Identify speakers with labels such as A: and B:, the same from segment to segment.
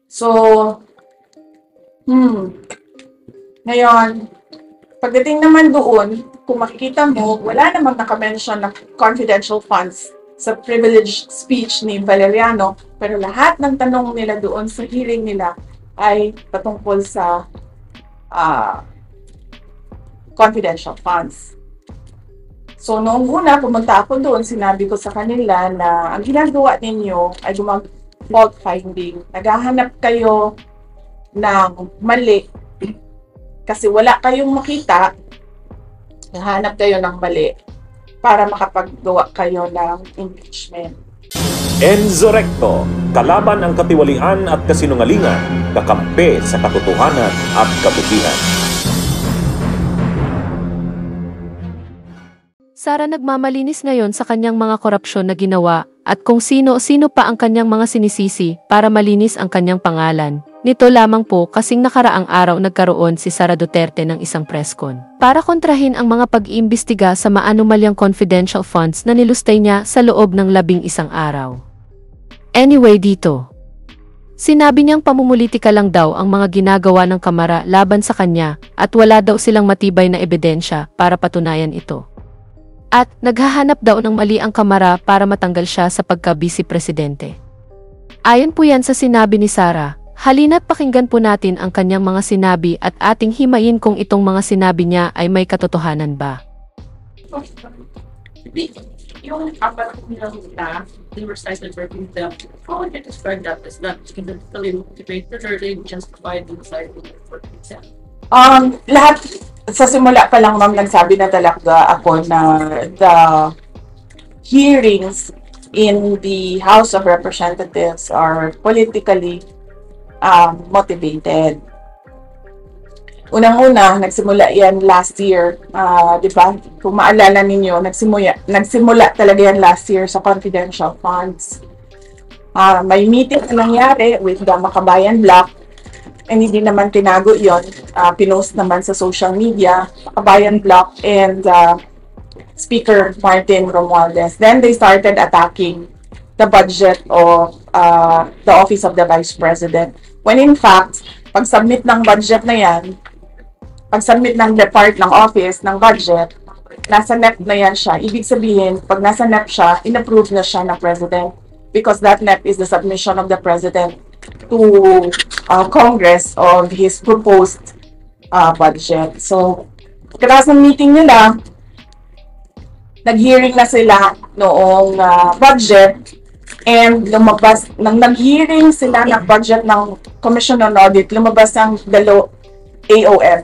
A: So, ngayon, pagdating naman doon, kung makikita mo, wala namang nakamention ng confidential funds sa privileged speech ni Valeriano, pero lahat ng tanong nila doon sa hearing nila ay patungkol sa confidential funds. So, noong una, pumunta ako doon, sinabi ko sa kanila na ang ginagawa ninyo ay fault finding. Naghahanap kayo ng mali kasi wala kayong makita, naghahanap kayo ng mali para makapaggawa kayo ng impeachment.
B: Enzo Recto, kalaban ang katiwalian at kasinungalingan, kakampi sa katotohanan at kabutihan.
C: Sara nagmamalinis ngayon sa kanyang mga korupsyon na ginawa at kung sino-sino pa ang kanyang mga sinisisi para malinis ang kanyang pangalan. Nito lamang po kasing nakaraang araw nagkaroon si Sara Duterte ng isang presscon para kontrahin ang mga pag-iimbestiga sa maanumalyang confidential funds na nilustay niya sa loob ng 11 araw. Anyway dito, sinabi niyang pamumulitika lang daw ang mga ginagawa ng Kamara laban sa kanya at wala daw silang matibay na ebidensya para patunayan ito. At naghahanap daw ng mali ang Kamara para matanggal siya sa pagka-vice presidente. Ayon po yan sa sinabi ni Sara, halina't pakinggan po natin ang kanyang mga sinabi at ating himayin kung itong mga sinabi niya ay may katotohanan ba.
D: Yung apat nilang staff, they were cited for themselves. How would you describe that as not politically motivated or they justified in deciding for themselves?
A: Lahat sa simula pa lang, ma'am, nagsabi na talaga ako na the hearings in the House of Representatives are politically motivated. Unang-una, nagsimula yan last year, di ba? Kung maalala ninyo, nagsimula talaga yan last year sa confidential funds. May meeting na nangyari with the Makabayan Bloc, and hindi naman tinago yon, pinost naman sa social media, Makabayan Bloc and Speaker Martin Romualdez. Then they started attacking the budget of the Office of the Vice President. When in fact, pag-submit ng budget na yan, pag-submit ng depart ng office ng budget, nasa NEP na yan siya. Ibig sabihin, pag nasa NEP siya, in-approve na siya ng President because that NEP is the submission of the President to Congress of his proposed budget. So, pagkatapos ng meeting nila, nag-hearing na sila noong budget and lumabas, nang nag-hearing sila ng budget ng Commission on Audit, lumabas ang AOM.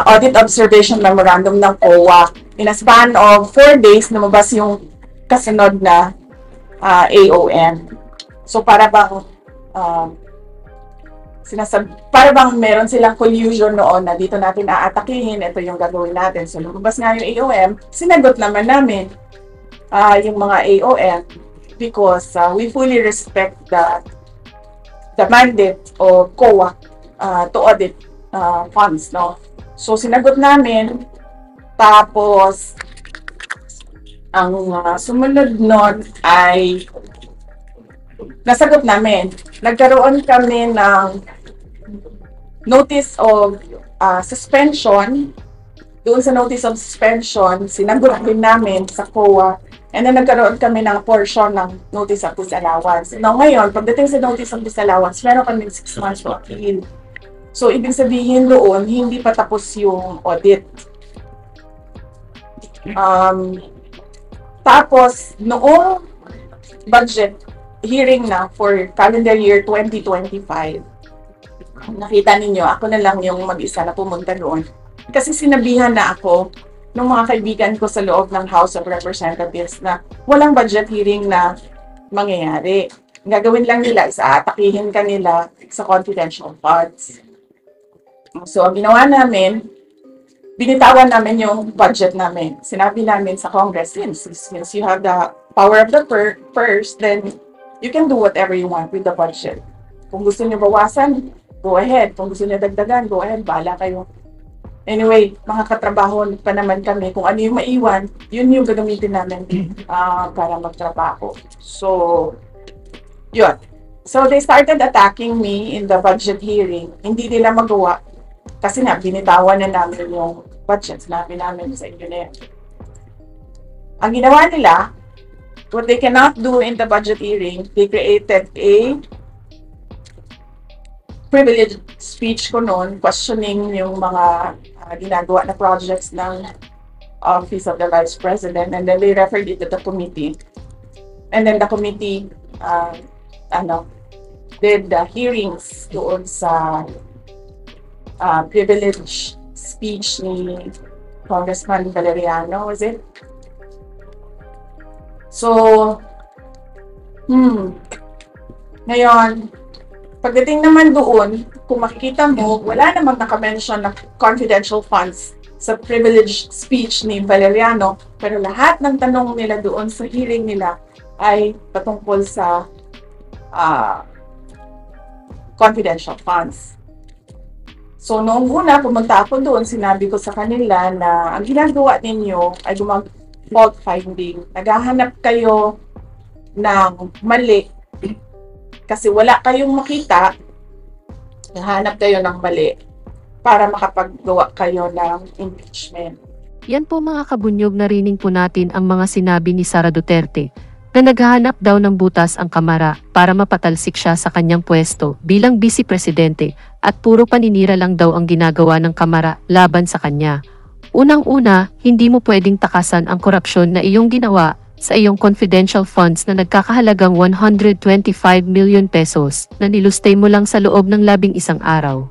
A: Audit Observation Memorandum ng COA. In a span of 4 days, lumabas yung kasunod na AOM. So para bang para bang meron silang collusion noon na dito natin aatakihin, ito yung gagawin natin. So lumabas nga yung AOM, sinagot naman namin yung mga AOM because we fully respect the mandate of COA to audit funds, no? So, sinagot namin, tapos, ang sumunod nun ay nasagot namin. Nagkaroon kami ng notice of suspension. Doon sa notice of suspension, sinagot din namin sa COA, and then nagkaroon kami ng portion ng notice of disallowance. Now, ngayon, pagdating sa notice of disallowance, meron kami 6 months to appeal. So, ibig sabihin doon, hindi pa tapos yung audit. Tapos, noong budget hearing na for calendar year 2025, nakita ninyo, ako na lang yung mag-isa na pumunta doon. Kasi sinabihan na ako ng mga kaibigan ko sa loob ng House of Representatives na walang budget hearing na mangyayari. Ang gagawin lang nila is aatakihin kanila sa confidential funds. So, ang ginawa namin, binitawan namin yung budget namin. Sinabi namin sa Congress, since you have the power of the purse, then you can do whatever you want with the budget. Kung gusto niyo bawasan, go ahead. Kung gusto niyo dagdagan, go ahead. Bahala kayo. Anyway, mga katrabaho pa naman kami. Kung ano yung maiwan, yun yung gagamitin namin para magtrabaho. So, yun. So they started attacking me in the budget hearing. Hindi nila magawa kasi nga binitawan na namin yung budget. Sinabi namin sa inyo na yan. Ang ginawa nila, what they cannot do in the budget hearing, they created a privileged speech ko noon, questioning yung mga ginagawa na projects ng Office of the Vice President, and then they referred it to the committee. And then the committee did the hearings doon sa privilege speech ni Congressman Valeriano, was it? So, ngayon, pagdating naman doon, kung makikita mo, wala namang nakamention na confidential funds sa privilege speech ni Valeriano, pero lahat ng tanong nila doon sa hearing nila ay patungkol sa confidential funds. So, noong una, pumunta ako doon, sinabi ko sa kanila na ang ginagawa ninyo ay fault finding. Naghahanap kayo ng mali kasi wala kayong makita, naghahanap kayo ng mali para makapaggawa kayo ng impeachment.
C: Yan po mga kabunyog, narinig po natin ang mga sinabi ni Sara Duterte na naghahanap daw ng butas ang Kamara para mapatalsik siya sa kanyang pwesto bilang Vice Presidente at puro paninira lang daw ang ginagawa ng Kamara laban sa kanya. Unang-una, hindi mo pwedeng takasan ang korupsyon na iyong ginawa sa iyong confidential funds na nagkakahalagang 125 million pesos na nilustay mo lang sa loob ng 11 araw.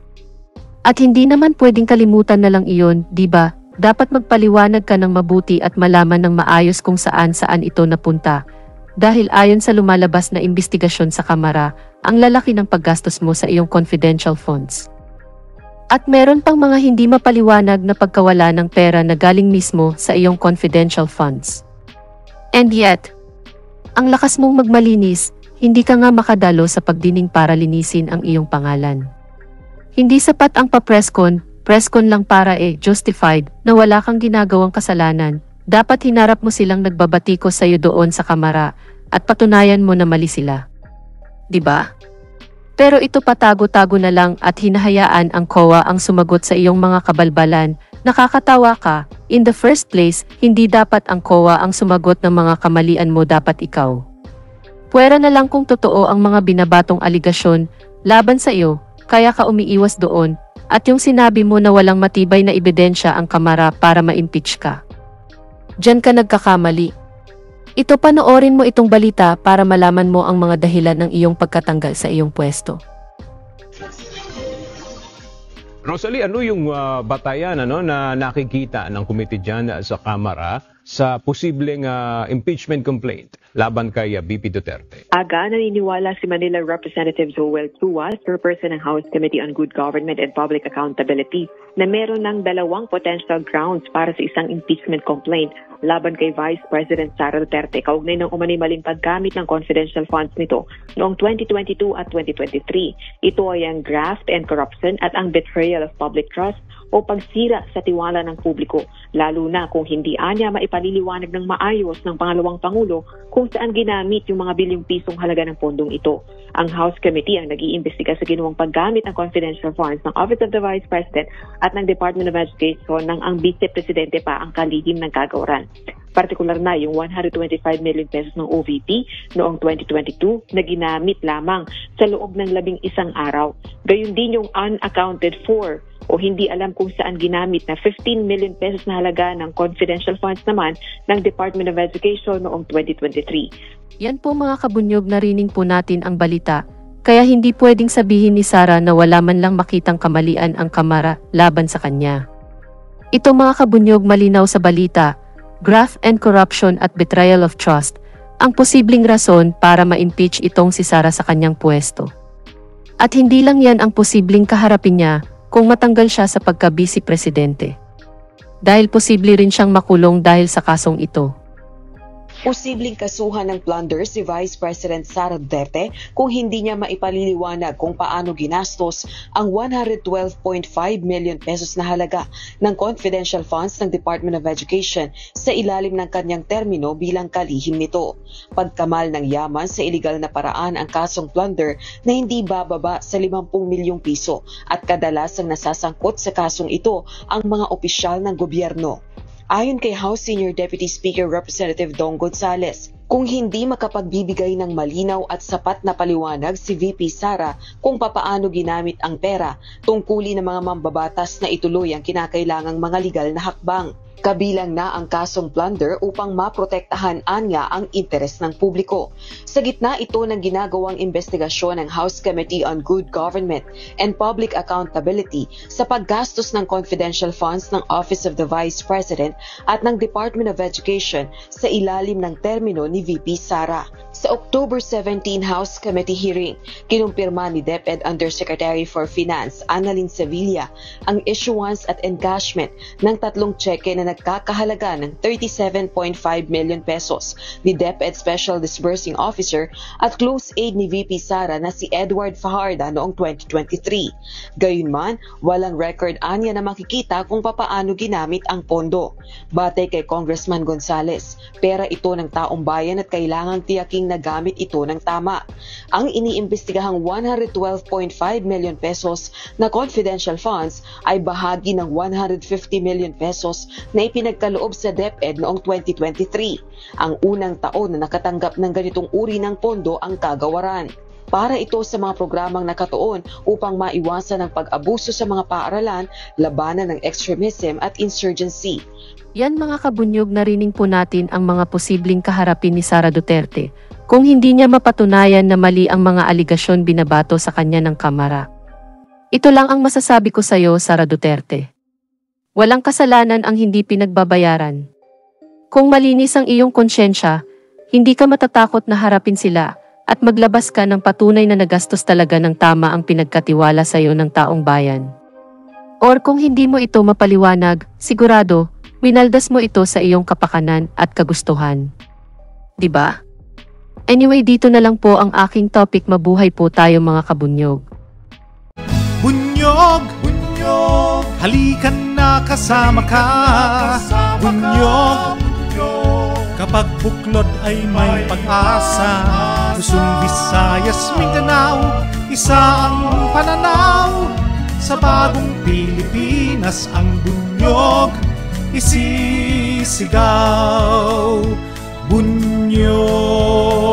C: At hindi naman pwedeng kalimutan na lang iyon, di ba? Dapat magpaliwanag ka ng mabuti at malaman ng maayos kung saan-saan ito napunta. Dahil ayon sa lumalabas na imbestigasyon sa Kamara, ang lalaki ng paggastos mo sa iyong confidential funds. At meron pang mga hindi mapaliwanag na pagkawala ng pera na galing mismo sa iyong confidential funds. And yet, ang lakas mong magmalinis, hindi ka nga makadalo sa pagdining para linisin ang iyong pangalan. Hindi sapat ang press con lang para justified na wala kang ginagawang kasalanan. Dapat hinarap mo silang nagbabatikos sa iyo doon sa Kamara at patunayan mo na mali sila. Diba? Pero ito patago-tago na lang at hinahayaan ang COA ang sumagot sa iyong mga kabalbalan. Nakakatawa ka, in the first place, hindi dapat ang COA ang sumagot ng mga kamalian mo, dapat ikaw. Puwera na lang kung totoo ang mga binabatong aligasyon laban sa iyo, kaya ka umiiwas doon, at yung sinabi mo na walang matibay na ebidensya ang Kamara para ma-impeach ka. Diyan ka nagkakamali. Ito, panoorin mo itong balita para malaman mo ang mga dahilan ng iyong pagkatanggal sa iyong pwesto.
E: Rosalie, ano yung batayan na nakikita ng committee dyan sa Kamara sa posibleng impeachment complaint laban kay VP Duterte?
F: Aga, naniniwala si Manila Representative Joel Tua, chairperson ng House Committee on Good Government and Public Accountability, na meron ng 2 potential grounds para sa isang impeachment complaint laban kay Vice President Sara Duterte kaugnay ng umano'y maling paggamit ng confidential funds nito noong 2022 at 2023. Ito ay ang graft and corruption at ang betrayal of public trust o pagsira sa tiwala ng publiko, lalo na kung hindi anya maipaliliwanag ng maayos ng pangalawang Pangulo kung saan ginamit yung mga bilyong pisong halaga ng pondong ito. Ang House Committee ang nag-iimbestiga sa ginawang paggamit ng confidential funds ng Office of the Vice President at ng Department of Education nang ang Vice Presidente pa ang kalihim ng kagawaran. Partikular na yung 125 million pesos ng OVP noong 2022 na ginamit lamang sa loob ng 11 araw. Gayun din yung unaccounted for o hindi alam kung saan ginamit na 15 million pesos na halaga ng confidential funds naman ng Department of Education noong 2023.
C: Yan po mga kabunyog, narinig po natin ang balita. Kaya hindi pwedeng sabihin ni Sara na wala man lang makitang kamalian ang Kamara laban sa kanya. Ito mga kabunyog, malinaw sa balita, graft and corruption at betrayal of trust, ang posibleng rason para ma-impeach itong si Sara sa kanyang pwesto. At hindi lang yan ang posibleng kaharapin niya kung matanggal siya sa pagka-Vice Presidente. Dahil posible rin siyang makulong dahil sa kasong ito.
G: Posibleng kasuhan ng plunder si Vice President Sara Duterte kung hindi niya maipaliliwanag kung paano ginastos ang 112.5 million pesos na halaga ng confidential funds ng Department of Education sa ilalim ng kanyang termino bilang kalihim nito. Pagkamal ng yaman sa iligal na paraan ang kasong plunder na hindi bababa sa 50 milyong piso at kadalasang nasasangkot sa kasong ito ang mga opisyal ng gobyerno. Ayon kay House Senior Deputy Speaker Representative Dong Gonzales, kung hindi makapagbibigay ng malinaw at sapat na paliwanag si VP Sara kung papaano ginamit ang pera, tungkulin ng mga mambabatas na ituloy ang kinakailangang mga legal na hakbang. Kabilang na ang kasong plunder upang maprotektahan anya ang interes ng publiko. Sa gitna ito ng ginagawang investigasyon ng House Committee on Good Government and Public Accountability sa paggastos ng confidential funds ng Office of the Vice President at ng Department of Education sa ilalim ng termino ni VP Sara. Sa October 17 House Committee hearing, kinumpirma ni DepEd Undersecretary for Finance Annalyn Sevilla ang issuance at encashment ng 3 tseke na nagkakahalaga ng 37.5 million pesos ni DepEd Special Disbursing Officer at close aide ni VP Sara na si Edward Fajarda noong 2023. Gayunman, walang record anya na makikita kung papaano ginamit ang pondo. Batay kay Congressman Gonzales, pera ito ng taong bayan at kailangang tiyaking nagamit ito ng tama. Ang iniimbestigahang 112.5 million pesos na confidential funds ay bahagi ng 150 million pesos na ipinagkaloob sa DepEd noong 2023, ang unang taon na nakatanggap ng ganitong uri ng pondo ang kagawaran. Para ito sa mga programang nakatuon upang maiwasan ang pag-abuso sa mga paaralan, labanan ng extremism at insurgency.
C: Yan mga kabunyog, narinig po natin ang mga posibleng kaharapin ni Sara Duterte kung hindi niya mapatunayan na mali ang mga aligasyon binabato sa kanya ng Kamara. Ito lang ang masasabi ko sa iyo, Sara Duterte. Walang kasalanan ang hindi pinagbabayaran. Kung malinis ang iyong konsyensya, hindi ka matatakot na harapin sila at maglabas ka ng patunay na nagastos talaga ng tama ang pinagkatiwala sa iyo ng taong bayan. Or kung hindi mo ito mapaliwanag, sigurado, winaldas mo ito sa iyong kapakanan at kagustuhan. Diba? Anyway, dito na lang po ang aking topic. Mabuhay po tayo mga kabunyog.
H: Bunyog, bunyog, halikan na kasama ka. Bunyog, kapag buklod ay may pag-asa. Luzon, Visayas, Mindanao, isa ang pananaw. Sa bagong Pilipinas ang bunyog isisigaw. Bunyog.